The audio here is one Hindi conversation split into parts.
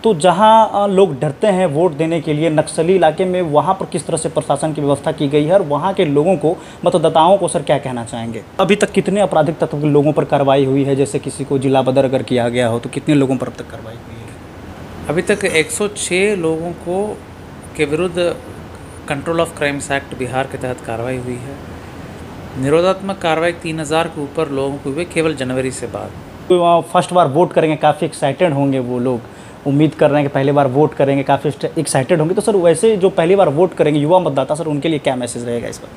तो जहां लोग डरते हैं वोट देने के लिए नक्सली इलाके में, वहां पर किस तरह से प्रशासन की व्यवस्था की गई है और वहां के लोगों को, मतदाताओं को सर क्या कहना चाहेंगे? अभी तक कितने आपराधिक तत्व के लोगों पर कार्रवाई हुई है? जैसे किसी को जिला बदर अगर किया गया हो तो कितने लोगों पर अब तक कार्रवाई हुई है? अभी तक 106 लोगों को के विरुद्ध control of crimes act Bihar के तहत कार्रवाई हुई है। निरोधात्मक कार्रवाई 3000 के ऊपर लोगों को हुए केवल जनवरी से बाद। तो फर्स्ट बार वोट करेंगे, काफ़ी एक्साइटेड होंगे वो लोग, उम्मीद कर रहे हैं कि पहली बार वोट करेंगे, काफ़ी एक्साइटेड होंगे। तो सर वैसे जो पहली बार वोट करेंगे युवा मतदाता, सर उनके लिए क्या मैसेज रहेगा इस पर?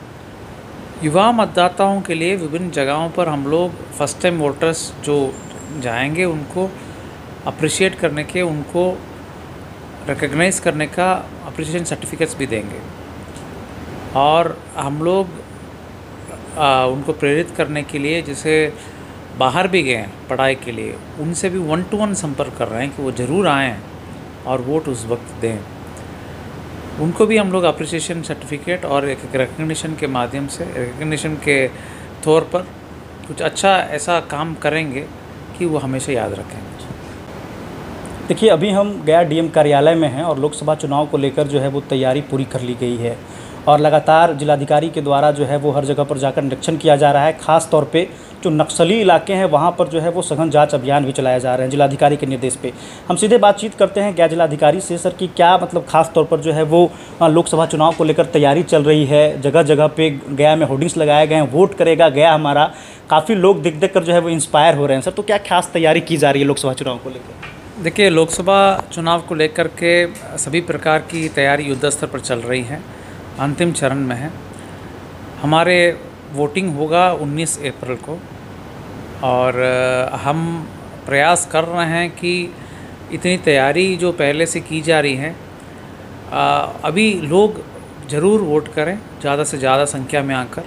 युवा मतदाताओं के लिए विभिन्न जगहों पर हम लोग फर्स्ट टाइम वोटर्स जो जाएंगे उनको अप्रिशिएट करने के, उनको रिकग्नाइज करने का अप्रिसिएशन सर्टिफिकेट्स भी देंगे और हम लोग उनको प्रेरित करने के लिए, जैसे बाहर भी गए पढ़ाई के लिए, उनसे भी 1-to-1 संपर्क कर रहे हैं कि वो ज़रूर आएँ और वोट उस वक्त दें। उनको भी हम लोग अप्रिसिएशन सर्टिफिकेट और एक रिकग्निशन के माध्यम से, रिकग्निशन के तौर पर कुछ अच्छा ऐसा काम करेंगे कि वो हमेशा याद रखेंगे। देखिए, अभी हम गया डीएम कार्यालय में हैं और लोकसभा चुनाव को लेकर जो है वो तैयारी पूरी कर ली गई है और लगातार जिलाधिकारी के द्वारा जो है वो हर जगह पर जाकर निरीक्षण किया जा रहा है। ख़ास तौर पे जो नक्सली इलाके हैं वहाँ पर जो है वो सघन जांच अभियान भी चलाए जा रहे हैं जिलाधिकारी के निर्देश पे। हम सीधे बातचीत करते हैं गया जिलाधिकारी से। सर की क्या मतलब ख़ास तौर पर जो है वो लोकसभा चुनाव को लेकर तैयारी चल रही है? जगह जगह पे गया में होर्डिंग्स लगाए गए हैं, वोट करेगा गया हमारा, काफ़ी लोग देख कर जो है वो इंस्पायर हो रहे हैं। सर तो क्या खास तैयारी की जा रही है लोकसभा चुनाव को लेकर? देखिए, लोकसभा चुनाव को लेकर के सभी प्रकार की तैयारी युद्ध स्तर पर चल रही है, अंतिम चरण में है। हमारे वोटिंग होगा 19 अप्रैल को और हम प्रयास कर रहे हैं कि इतनी तैयारी जो पहले से की जा रही है, अभी लोग ज़रूर वोट करें ज़्यादा से ज़्यादा संख्या में आकर,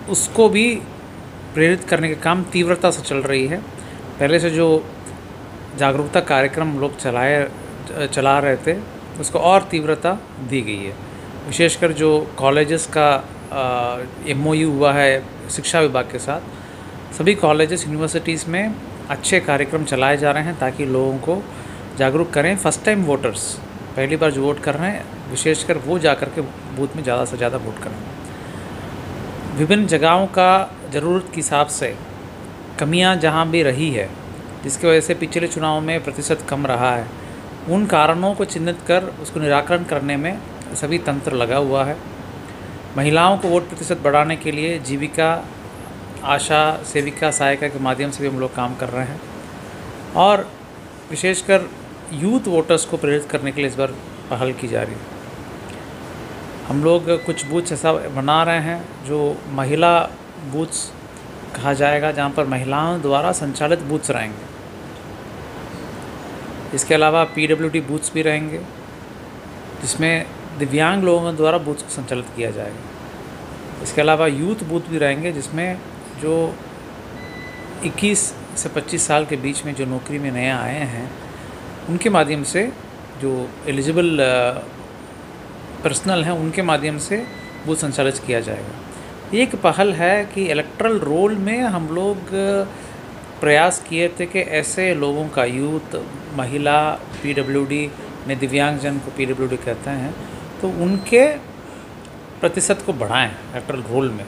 उसको भी प्रेरित करने का काम तीव्रता से चल रही है। पहले से जो जागरूकता कार्यक्रम लोग चला रहे थे उसको और तीव्रता दी गई है। विशेषकर जो कॉलेजेस का MOU हुआ है शिक्षा विभाग के साथ, सभी कॉलेजेस यूनिवर्सिटीज़ में अच्छे कार्यक्रम चलाए जा रहे हैं ताकि लोगों को जागरूक करें। फर्स्ट टाइम वोटर्स, पहली बार जो वोट कर रहे हैं, विशेषकर वो जाकर के बूथ में ज़्यादा से ज़्यादा वोट करें। विभिन्न जगहों का ज़रूरत के हिसाब से कमियां जहां भी रही है, जिसकी वजह से पिछले चुनाव में प्रतिशत कम रहा है, उन कारणों को चिन्हित कर उसको निराकरण करने में सभी तंत्र लगा हुआ है। महिलाओं को वोट प्रतिशत बढ़ाने के लिए जीविका, आशा, सेविका, सहायिका के माध्यम से भी हम लोग काम कर रहे हैं और विशेषकर यूथ वोटर्स को प्रेरित करने के लिए इस बार पहल की जा रही है। हम लोग कुछ बूथ्स ऐसा बना रहे हैं जो महिला बूथ्स कहा जाएगा, जहाँ पर महिलाओं द्वारा संचालित बूथ्स रहेंगे। इसके अलावा PWD बूथ्स भी रहेंगे जिसमें दिव्यांग लोगों द्वारा बूथ्स को संचालित किया जाएगा। इसके अलावा यूथ बूथ भी रहेंगे जिसमें जो 21 से 25 साल के बीच में जो नौकरी में नया आए हैं, उनके माध्यम से जो एलिजिबल पर्सनल हैं उनके माध्यम से बूथ संचालित किया जाएगा। एक पहल है कि इलेक्ट्रल रोल में हम लोग प्रयास किए थे कि ऐसे लोगों का, यूथ, महिला, PWD ने दिव्यांगजन को PWD कहते हैं, तो उनके प्रतिशत को बढ़ाएं इलेक्ट्रल रोल में,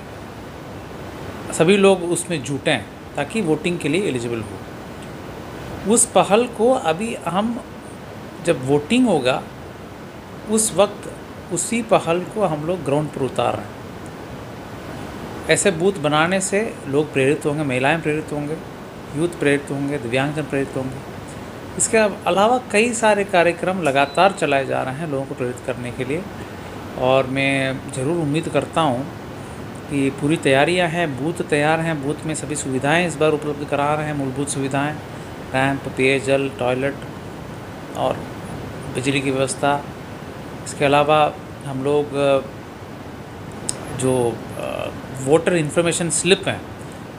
सभी लोग उसमें जुटें ताकि वोटिंग के लिए एलिजिबल हो। उस पहल को अभी हम जब वोटिंग होगा उस वक्त उसी पहल को हम लोग ग्राउंड पर उतार रहे हैं। ऐसे बूथ बनाने से लोग प्रेरित होंगे, महिलाएं प्रेरित होंगे, यूथ प्रेरित होंगे, दिव्यांगजन प्रेरित होंगे। इसके अलावा कई सारे कार्यक्रम लगातार चलाए जा रहे हैं लोगों को प्रेरित करने के लिए और मैं ज़रूर उम्मीद करता हूं कि पूरी तैयारियां हैं, बूथ तैयार हैं, बूथ में सभी सुविधाएं इस बार उपलब्ध करा रहे हैं, मूलभूत सुविधाएं, रैंप, पेयजल, टॉयलेट और बिजली की व्यवस्था। इसके अलावा हम लोग जो वोटर इन्फॉर्मेशन स्लिप हैं,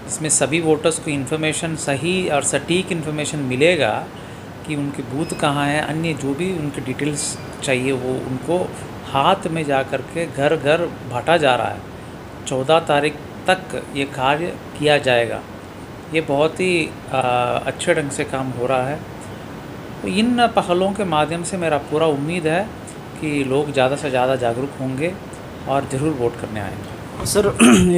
इसमें सभी वोटर्स को इन्फॉर्मेशन, सही और सटीक इन्फॉर्मेशन मिलेगा कि उनके बूथ कहाँ हैं, अन्य जो भी उनकी डिटेल्स चाहिए वो उनको हाथ में जा कर के घर घर बांटा जा रहा है। 14 तारीख तक ये कार्य किया जाएगा। ये बहुत ही अच्छे ढंग से काम हो रहा है तो इन पहलों के माध्यम से मेरा पूरा उम्मीद है कि लोग ज़्यादा से ज़्यादा जागरूक होंगे और ज़रूर वोट करने आएंगे। सर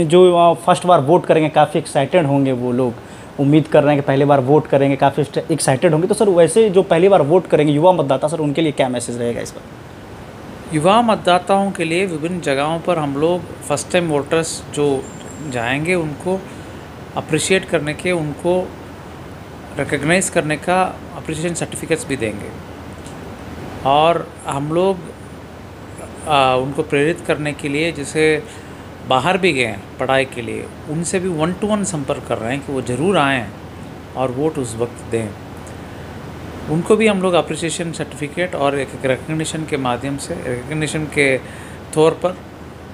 जो फर्स्ट बार वोट करेंगे काफ़ी एक्साइटेड होंगे वो लोग, उम्मीद कर रहे हैं कि पहली बार वोट करेंगे, काफ़ी एक्साइटेड होंगे। तो सर वैसे जो पहली बार वोट करेंगे युवा मतदाता, सर उनके लिए क्या मैसेज रहेगा इस पर? युवा मतदाताओं के लिए विभिन्न जगहों पर हम लोग फर्स्ट टाइम वोटर्स जो जाएंगे उनको अप्रिशिएट करने के, उनको रिकग्नाइज़ करने का अप्रिसिएशन सर्टिफिकेट्स भी देंगे और हम लोग उनको प्रेरित करने के लिए, जैसे बाहर भी गए हैं पढ़ाई के लिए, उनसे भी 1-to-1 संपर्क कर रहे हैं कि वो ज़रूर आएँ और वोट उस वक्त दें। उनको भी हम लोग अप्रिसिएशन सर्टिफिकेट और एक रिकग्निशन के माध्यम से, रिकग्निशन के तौर पर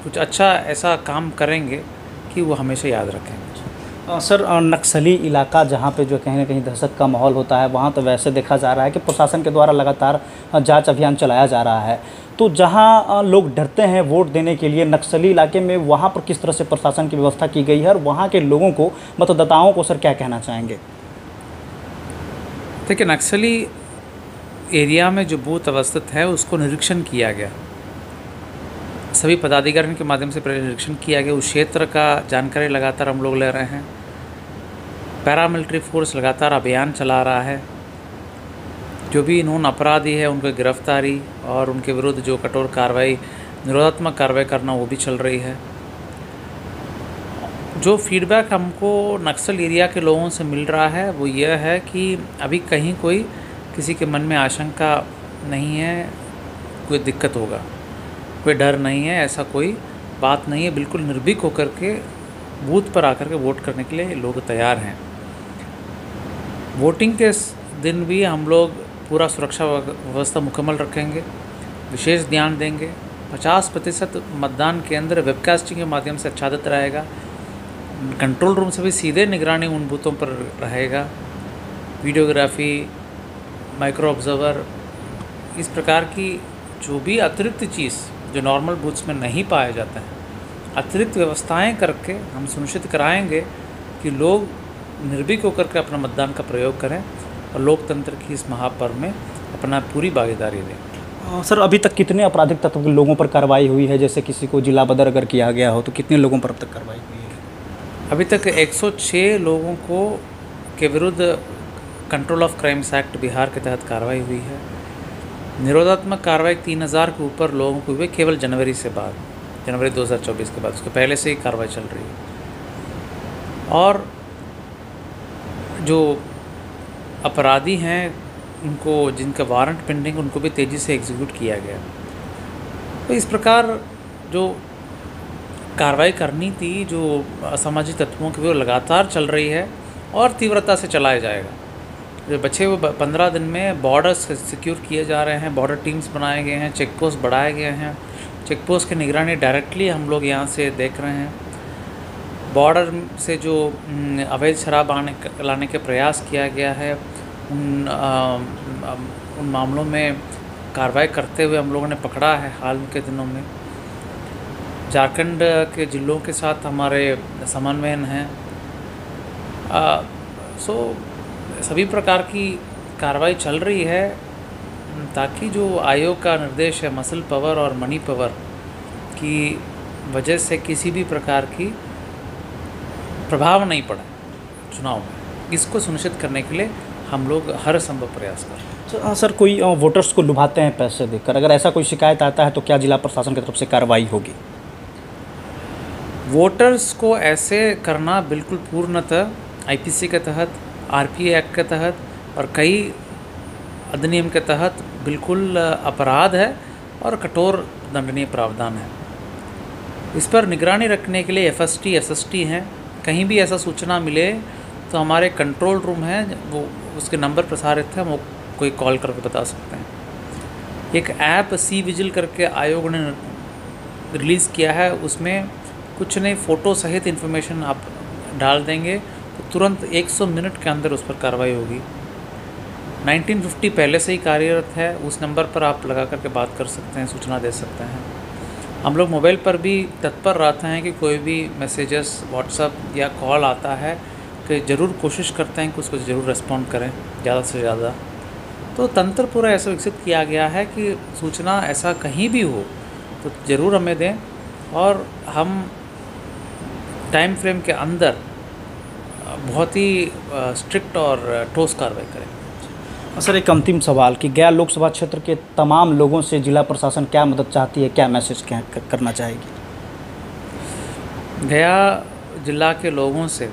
कुछ अच्छा ऐसा काम करेंगे कि वो हमेशा याद रखेंगे। सर नक्सली इलाका जहाँ पे जो कहीं ना कहीं दहशत का माहौल होता है, वहाँ तो वैसे देखा जा रहा है कि प्रशासन के द्वारा लगातार जांच अभियान चलाया जा रहा है। तो जहाँ लोग डरते हैं वोट देने के लिए नक्सली इलाके में, वहाँ पर किस तरह से प्रशासन की व्यवस्था की गई है और वहाँ के लोगों को, मतदाताओं को सर क्या कहना चाहेंगे? देखिए, नक्सली एरिया में जो बूथ अवस्थित है उसको निरीक्षण किया गया, सभी पदाधिकारियों के माध्यम से निरीक्षण किया गया। उस क्षेत्र का जानकारी लगातार हम लोग ले रहे हैं। पैरामिलिट्री फोर्स लगातार अभियान चला रहा है। जो भी नून अपराधी है उनको गिरफ्तारी और उनके विरुद्ध जो कठोर कार्रवाई, निरोधात्मक कार्रवाई करना, वो भी चल रही है। जो फीडबैक हमको नक्सल एरिया के लोगों से मिल रहा है वो यह है कि अभी कहीं कोई किसी के मन में आशंका नहीं है, कोई दिक्कत होगा, कोई डर नहीं है, ऐसा कोई बात नहीं है। बिल्कुल निर्भीक होकर के बूथ पर आकर के वोट करने के लिए लोग तैयार हैं। वोटिंग के दिन भी हम लोग पूरा सुरक्षा व्यवस्था मुकम्मल रखेंगे, विशेष ध्यान देंगे। 50% मतदान केंद्र वेबकास्टिंग के माध्यम से आच्छादित रहेगा। कंट्रोल रूम से भी सीधे निगरानी उन बूथों पर रहेगा। वीडियोग्राफी, माइक्रो ऑब्जर्वर, इस प्रकार की जो भी अतिरिक्त चीज़ जो नॉर्मल बूथ्स में नहीं पाए जाते हैं, अतिरिक्त व्यवस्थाएं करके हम सुनिश्चित कराएंगे कि लोग निर्भीक होकर के अपना मतदान का प्रयोग करें और लोकतंत्र की इस महापर्व में अपना पूरी भागीदारी दें। सर अभी तक कितने आपराधिक तत्व के लोगों पर कार्रवाई हुई है? जैसे किसी को जिला बदर अगर किया गया हो तो कितने लोगों पर अब तक कार्रवाई हुई है? अभी तक 106 लोगों को के विरुद्ध control of crimes act Bihar के तहत कार्रवाई हुई है। निरोधात्मक कार्रवाई 3000 के ऊपर लोगों को हुए केवल जनवरी 2024 के बाद। उसके पहले से ही कार्रवाई चल रही है। और जो अपराधी हैं उनको, जिनका वारंट पेंडिंग, उनको भी तेज़ी से एग्जीक्यूट किया गया। तो इस प्रकार जो कार्रवाई करनी थी, जो असामाजिक तत्वों की, वो लगातार चल रही है और तीव्रता से चलाया जाएगा। जो बचे हुए 15 दिन में बॉर्डर्स सिक्योर किए जा रहे हैं, बॉर्डर टीम्स बनाए गए हैं, चेक पोस्ट बढ़ाए गए हैं। चेक पोस्ट की निगरानी डायरेक्टली हम लोग यहाँ से देख रहे हैं। बॉर्डर से जो अवैध शराब लाने के प्रयास किया गया है, उन मामलों में कार्रवाई करते हुए हम लोगों ने पकड़ा है हाल के दिनों में। झारखंड के जिलों के साथ हमारे समन्वयन हैं। सभी प्रकार की कार्रवाई चल रही है ताकि जो आयोग का निर्देश है मसल पावर और मनी पावर की वजह से किसी भी प्रकार की प्रभाव नहीं पड़े चुनाव में, इसको सुनिश्चित करने के लिए हम लोग हर संभव प्रयास कर रहे हैं। सर कोई वोटर्स को लुभाते हैं पैसे देकर, अगर ऐसा कोई शिकायत आता है तो क्या जिला प्रशासन की तरफ से कार्रवाई होगी? वोटर्स को ऐसे करना बिल्कुल पूर्णतः आईपीसी के तहत, आरपीए एक्ट के तहत और कई अधिनियम के तहत बिल्कुल अपराध है और कठोर दंडनीय प्रावधान है। इस पर निगरानी रखने के लिए एफएसटी, एसएसटी हैं। कहीं भी ऐसा सूचना मिले तो हमारे कंट्रोल रूम है, वो उसके नंबर प्रसारित है, वो कोई कॉल करके बता सकते हैं। एक ऐप सी विजिल करके आयोग ने रिलीज़ किया है, उसमें कुछ नहीं, फ़ोटो सहित इन्फॉर्मेशन आप डाल देंगे तो तुरंत 100 मिनट के अंदर उस पर कार्रवाई होगी। 1950 पहले से ही कार्यरत है, उस नंबर पर आप लगा करके बात कर सकते हैं, सूचना दे सकते हैं। हम लोग मोबाइल पर भी तत्पर रहते हैं कि कोई भी मैसेजेस, व्हाट्सएप या कॉल आता है कि ज़रूर कोशिश करते हैं कि उसको ज़रूर रिस्पॉन्ड करें ज़्यादा से ज़्यादा। तो तंत्र पूरा ऐसा विकसित किया गया है कि सूचना ऐसा कहीं भी हो तो ज़रूर हमें दें और हम टाइम फ्रेम के अंदर बहुत ही स्ट्रिक्ट और ठोस कार्रवाई करें। सर, एक अंतिम सवाल कि गया लोकसभा क्षेत्र के तमाम लोगों से जिला प्रशासन क्या मदद चाहती है, क्या मैसेज करना चाहेगी? गया जिला के लोगों से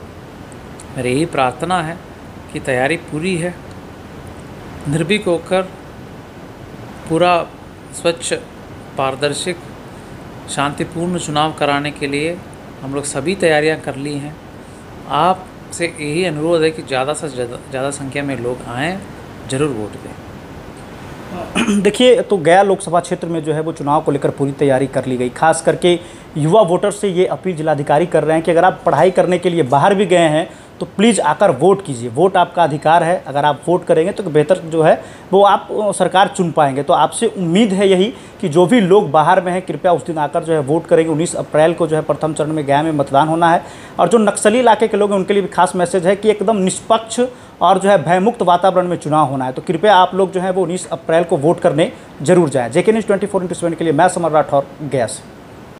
मेरी यही प्रार्थना है कि तैयारी पूरी है, निर्भीक होकर पूरा स्वच्छ, पारदर्शी, शांतिपूर्ण चुनाव कराने के लिए हम लोग सभी तैयारियां कर ली हैं। आपसे यही अनुरोध है कि ज़्यादा से ज़्यादा संख्या में लोग आएँ, ज़रूर वोट दें। देखिए, तो गया लोकसभा क्षेत्र में जो है वो चुनाव को लेकर पूरी तैयारी कर ली गई। खास करके युवा वोटर से ये अपील जिलाधिकारी कर रहे हैं कि अगर आप पढ़ाई करने के लिए बाहर भी गए हैं तो प्लीज़ आकर वोट कीजिए। वोट आपका अधिकार है, अगर आप वोट करेंगे तो बेहतर जो है वो आप सरकार चुन पाएंगे। तो आपसे उम्मीद है यही कि जो भी लोग बाहर में हैं कृपया उस दिन आकर जो है वोट करेंगे। 19 अप्रैल को जो है प्रथम चरण में गया में मतदान होना है। और जो नक्सली इलाके के लोग हैं उनके लिए भी खास मैसेज है कि एकदम निष्पक्ष और जो है भयमुक्त वातावरण में चुनाव होना है। तो कृपया आप लोग जो है वो 19 अप्रैल को वोट करने जरूर जाएँ। JK News 24/7 के लिए मैं समर राठौर, गया से।